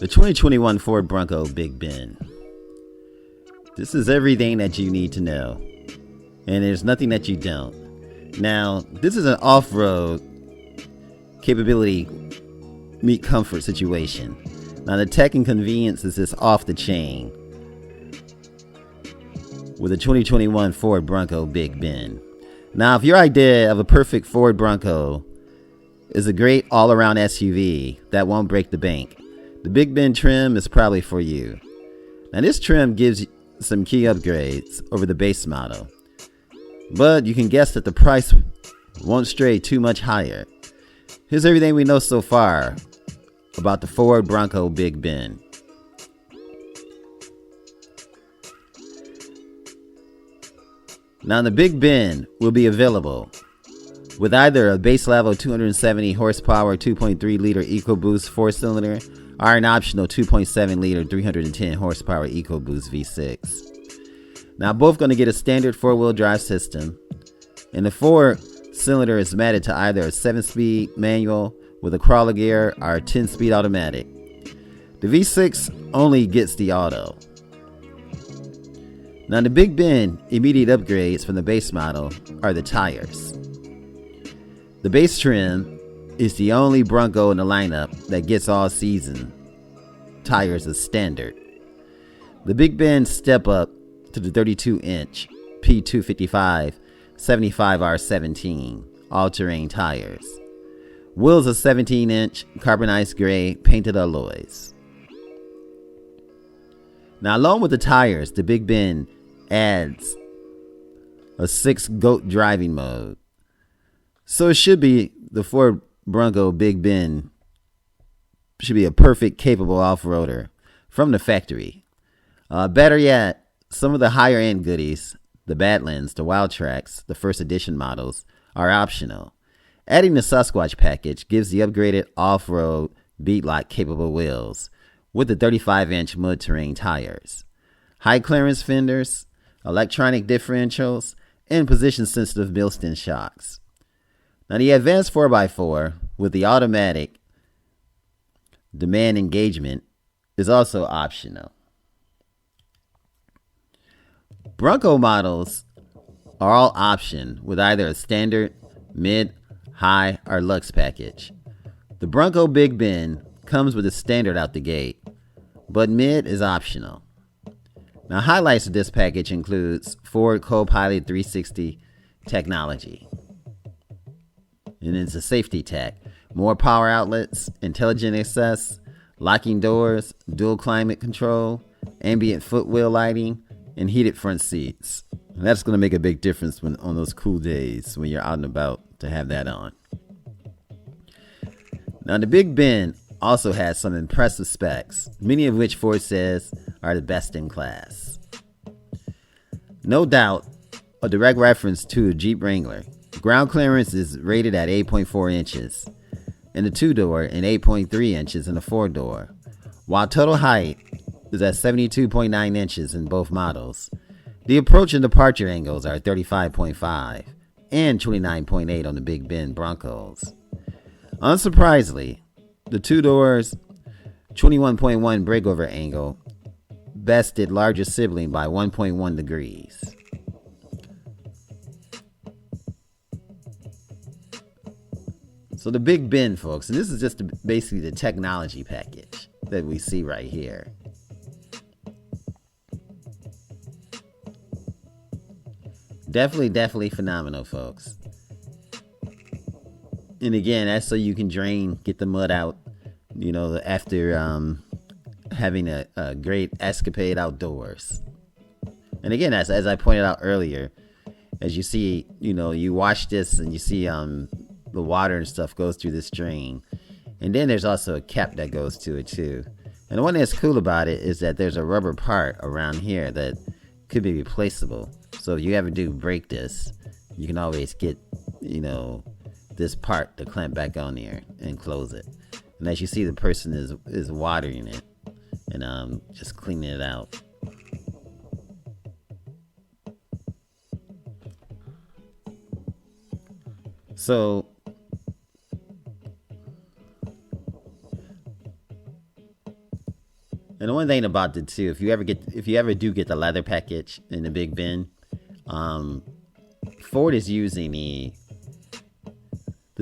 The 2021 Ford Bronco Big Bend. This is everything that you need to know, and there's nothing that you don't. Now, this is an off-road capability meet comfort situation. Now, the tech and convenience is just off the chain with the 2021 Ford Bronco Big Bend. Now, if your idea of a perfect Ford Bronco is a great all-around SUV that won't break the bank, the Big Bend trim is probably for you. Now, this trim gives some key upgrades over the base model, but you can guess that the price won't stray too much higher. Here's everything we know so far about the Ford Bronco Big Bend. Now, the Big Bend will be available with either a base level 270 horsepower 2.3 liter EcoBoost 4-cylinder or an optional 2.7 liter 310 horsepower EcoBoost V6. Now, both going to get a standard 4-wheel drive system, and the 4-cylinder is matted to either a 7-speed manual with a crawler gear or a 10-speed automatic. The V6 only gets the auto. Now, the Big Bend immediate upgrades from the base model are the tires. The base trim is the only Bronco in the lineup that gets all-season tires as standard. The Big Bend step up to the 32-inch P255 75R17 all-terrain tires. Wheels are 17-inch carbonized gray painted alloys. Now, along with the tires, the Big Bend adds a 6-goat driving mode. So it should be the Ford Bronco Big Bend should be a perfect, capable off-roader from the factory. Better yet, some of the higher-end goodies, the Badlands, the Wild Tracks, the first edition models, are optional. Adding the Sasquatch package gives the upgraded off-road beat-lock capable wheels with the 35-inch mud-terrain tires, high-clearance fenders, electronic differentials, and position-sensitive Millstone shocks. Now, the advanced 4x4 with the automatic demand engagement is also optional. Bronco models are all option with either a standard, mid, high, or luxe package. The Bronco Big Bend comes with a standard out the gate, but mid is optional. Now, highlights of this package includes Ford Co-Pilot 360 technology, and it's a safety tech, more power outlets, intelligent access, locking doors, dual climate control, ambient footwheel lighting, and heated front seats. And that's going to make a big difference on those cool days when you're out and about to have that on. Now, the Big Bend also has some impressive specs, many of which Ford says are the best in class. No doubt, a direct reference to a Jeep Wrangler. Ground clearance is rated at 8.4 inches in the 2-door and 8.3 inches in the 4-door, while total height is at 72.9 inches in both models. The approach and departure angles are 35.5 and 29.8 on the Big Bend Broncos. Unsurprisingly, the 2-doors 21.1 breakover angle bested larger sibling by 1.1 degrees. So the Big Bend, folks, and this is just basically the technology package that we see right here. Definitely phenomenal, folks. And again, that's so you can get the mud out, after having a great escapade outdoors. And again, as I pointed out earlier, as you see, you watch this and you see the water and stuff goes through this drain, and then there's also a cap that goes to it too. And the one that's cool about it is that there's a rubber part around here that could be replaceable. So if you ever do break this, you can always get this part to clamp back on there and close it. And as you see, the person is watering it and just cleaning it out. So one thing about the two, if you ever do get the leather package in the Big Bend, Ford is using the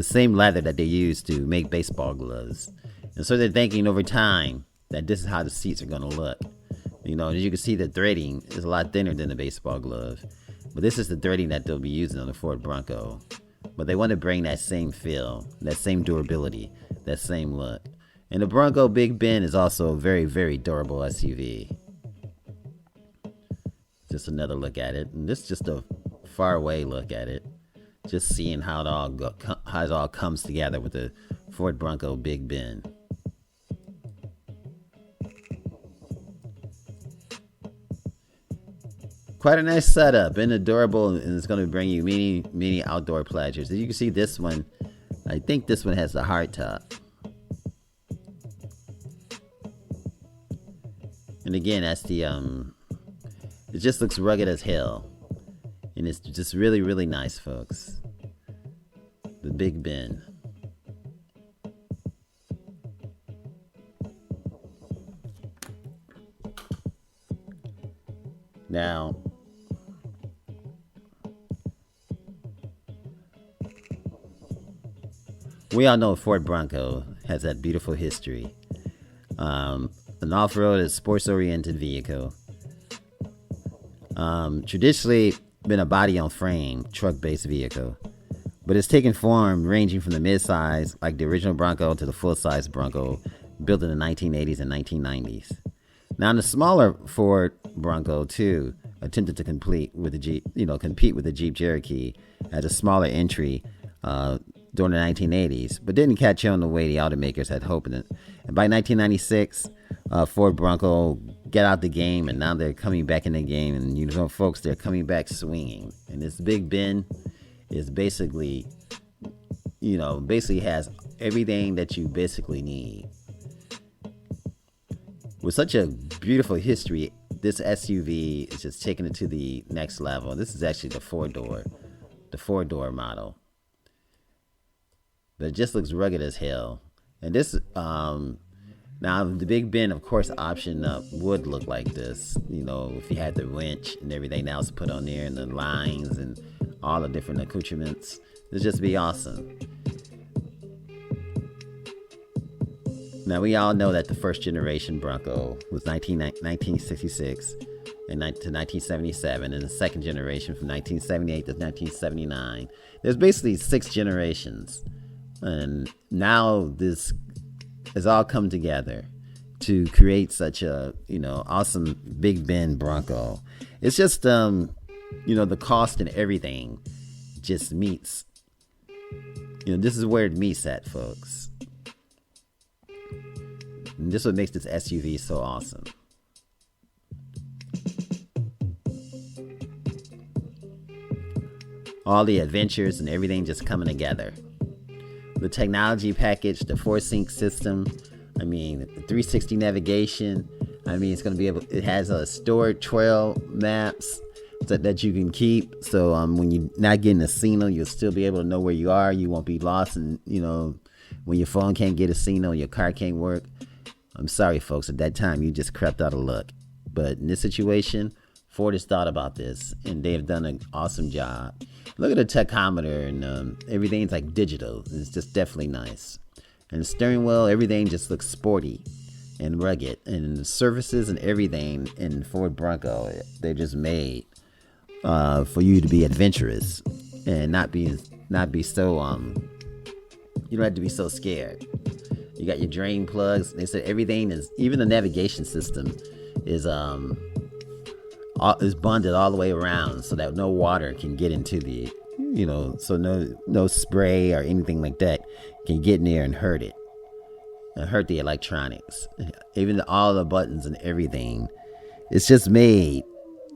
same leather that they use to make baseball gloves. And so they're thinking over time that this is how the seats are going to look. As you can see, the threading is a lot thinner than the baseball glove. But this is the threading that they'll be using on the Ford Bronco. But they want to bring that same feel, that same durability, that same look. And the Bronco Big Bend is also a very, very durable SUV. Just another look at it. And this is just a far away look at it. Just seeing how it all comes together with the Ford Bronco Big Bend. Quite a nice setup and adorable, and it's going to bring you many, many outdoor pleasures. As you can see, this one, I think this one has the hard top. And again, that's it just looks rugged as hell. And it's just really, really nice, folks. The Big Bend. Now, we all know Ford Bronco has that beautiful history. An off-road and sports-oriented vehicle. Traditionally been a body-on-frame truck-based vehicle, but it's taken form ranging from the mid-size, like the original Bronco, to the full-size Bronco built in the 1980s and 1990s. Now, the smaller Ford Bronco, too, attempted to compete with the Jeep Cherokee as a smaller entry during the 1980s, but didn't catch on the way the automakers had hoped. And by 1996, Ford Bronco got out the game, and now they're coming back in the game. And folks, they're coming back swinging. And this Big Bend is basically has everything that you basically need. With such a beautiful history, this SUV is just taking it to the next level. This is actually the four-door model. But it just looks rugged as hell. And this, now the Big Bend, of course, option would look like this. If you had the winch and everything else put on there, and the lines and all the different accoutrements, it'd just be awesome. Now, we all know that the first generation Bronco was 1966 to 1977, and the second generation from 1978 to 1979. There's basically 6 generations, and now this has all come together to create such a awesome Big Bend Bronco. It's just the cost and everything just meets. This is where it meets at, folks. And this is what makes this SUV so awesome. All the adventures and everything just coming together. The technology package, the 4-sync system, the 360 navigation. It's going to be it has a stored trail maps that you can keep. So when you're not getting a signal, you'll still be able to know where you are. You won't be lost, and when your phone can't get a signal, your car can't work. I'm sorry, folks. At that time, you just crept out of luck. But in this situation, Ford has thought about this, and they have done an awesome job. Look at the tachometer, and everything's like digital. It's just definitely nice. And the steering wheel, everything just looks sporty and rugged. And the surfaces and everything in Ford Bronco, they're just made for you to be adventurous and not be so you don't have to be so scared. You got your drain plugs. They said everything is, even the navigation system is bonded all the way around so that no water can get into the, so no spray or anything like that can get in there and hurt it, and hurt the electronics. Even all the buttons and everything, it's just made,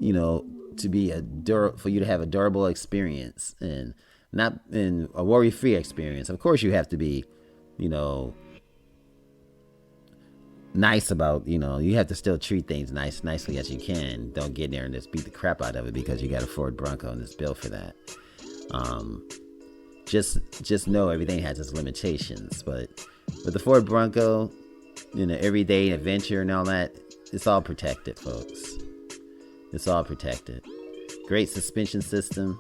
to be for you to have a durable experience and not in a worry-free experience. Of course, you have to be, nice about, you have to still treat things nicely as you can. Don't get in there and just beat the crap out of it because you got a Ford Bronco and it's built for that. Just know everything has its limitations, but with the Ford Bronco, everyday adventure and all that, it's all protected, folks. It's all protected. Great suspension system.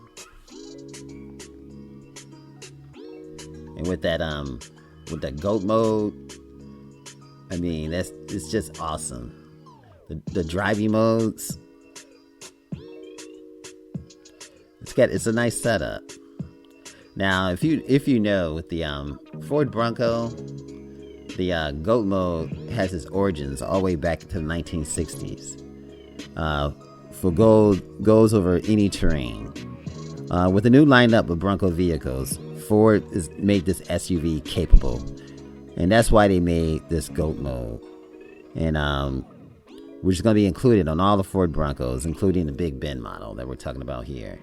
And with that GOAT mode, I mean, it's just awesome. The driving modes. It's a nice setup. Now, if you know, with the Ford Bronco, the GOAT mode has its origins all the way back to the 1960s. For goes over any terrain. With the new lineup of Bronco vehicles, Ford has made this SUV capable, and that's why they made this GOAT mode. And which is going to be included on all the Ford Broncos, including the Big Bend model that we're talking about here.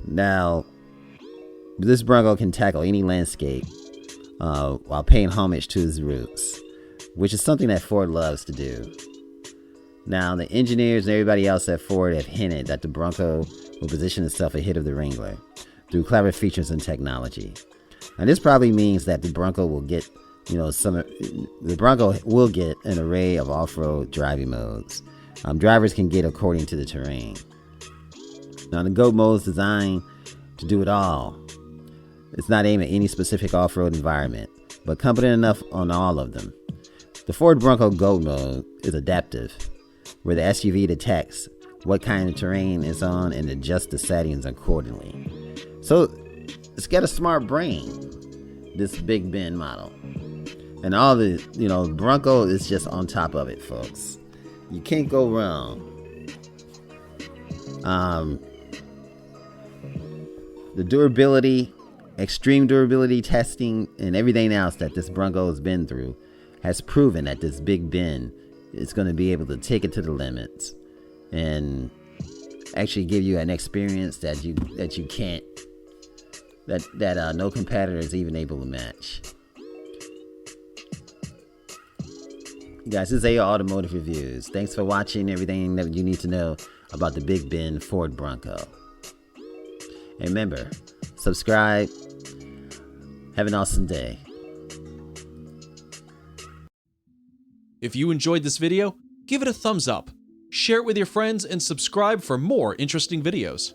Now, this Bronco can tackle any landscape while paying homage to his roots, which is something that Ford loves to do. Now, the engineers and everybody else at Ford have hinted that the Bronco will position itself ahead of the Wrangler through clever features and technology. And this probably means that the Bronco will get, an array of off-road driving modes. Drivers can get according to the terrain. Now, the GOAT mode is designed to do it all. It's not aimed at any specific off-road environment, but competent enough on all of them. The Ford Bronco GOAT mode is adaptive, where the SUV detects what kind of terrain it's on and adjusts the settings accordingly. So it's got a smart brain, this Big Bend model. And all the, Bronco is just on top of it, folks. You can't go wrong. The durability, extreme durability testing, and everything else that this Bronco has been through has proven that this Big Bend is going to be able to take it to the limits and actually give you an experience that you can't, that no competitor is even able to match. Guys, this is AO Automotive Reviews. Thanks for watching everything that you need to know about the Big Bend Ford Bronco. And remember, subscribe. Have an awesome day. If you enjoyed this video, give it a thumbs up, share it with your friends, and subscribe for more interesting videos.